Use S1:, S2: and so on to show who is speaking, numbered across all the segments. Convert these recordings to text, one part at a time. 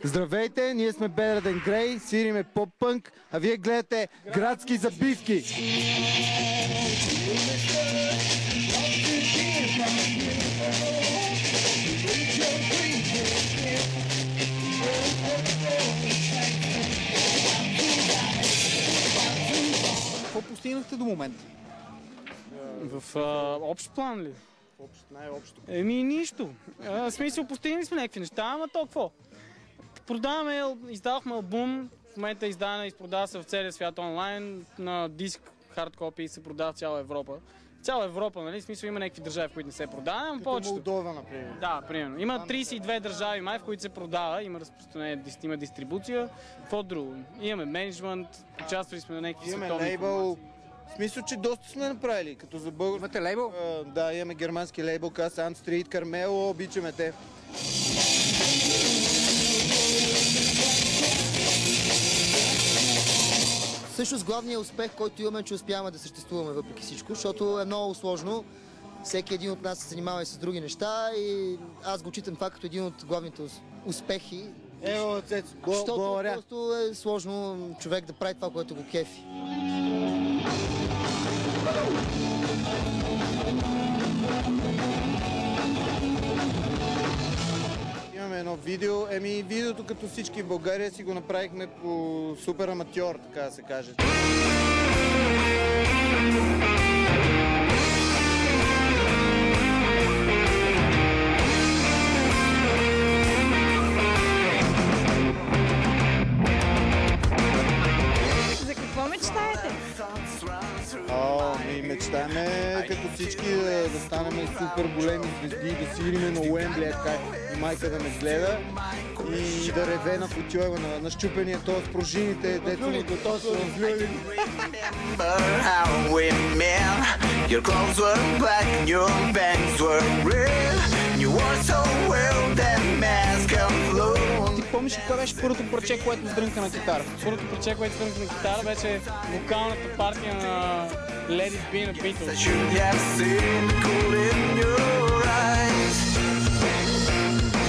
S1: Здравейте, ние сме Better Than Grey, свириме поп-пънк, а вие гледате Градски забивки.
S2: Какво постигнахте до момента?
S3: В общ план ли?
S2: Най-общо.
S3: Нищо. В смисъл, постигнали сме някакви неща, ама то какво? Продаваме, издавахме албум, в момента е издадена и продава се в целия свят онлайн, на диск, хард копи се продава в цяла Европа. Цяла Европа, нали? В смисъл има някакви държави, в които не се продава, но повечето.
S2: Молдова, например.
S3: Да, примерно. Има 32 държави май, в които се продава, има разпространение, има дистрибуция. Какво друго? Имаме менеджмент, участвали сме на някакви световни.
S1: Имаме лейбъл. В смисъл, че доста сме направили, като за българ.
S2: Имате лейбъл?
S1: Да, имаме германски лейбъл, Ant Street, Кармело, обичаме те.
S4: Всъщност главният успех, който имаме, е, че успяваме да съществуваме въпреки всичко, защото е много сложно. Всеки един от нас се занимава и с други неща и аз го читам това като един от главните успехи. Защото просто е сложно човек да прави това, което го кефи.
S1: Имаме едно видео. Видеото като всички в България си го направихме по супер аматьор, така да се каже.
S5: За какво мечтаете?
S1: Мечтаем като всички да станем супер големи звезди, да свириме на Уембли, и майка да ме гледа и да реве на футюева, на щупения този с пружините, дето ми готов с разлюли.
S2: Ти помниш ли кое беше първото парче, което сдрънка на китара?
S3: Първото парче, което сдрънка на китара, беше вокалната партия на Let It Be на Beatles.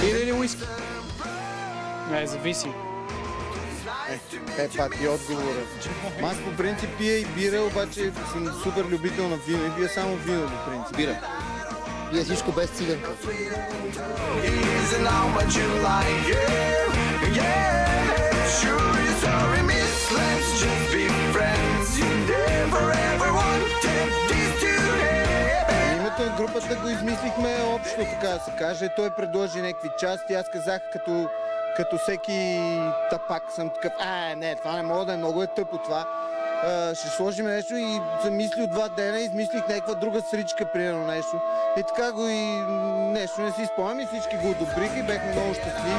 S2: Бира или уиски?
S3: Зависи.
S1: Пати отговора. Аз по принцип пия и бира, обаче съм супер любител на вино и пия само вино по принцип.
S4: Бира. Пия всичко без циганка.
S1: Името на групата го измислихме общо, така да се каже. Той предложи някакви части, аз казах като всеки тапак съм такъв, не, това не мога да е, много е тъпо това. Ще сложим нещо и съм мислил 2 дена, измислих някаква друга сричка, примерно нещо. И така го и нещо не си спомням и всички го одобриха и бяхме много щастливи.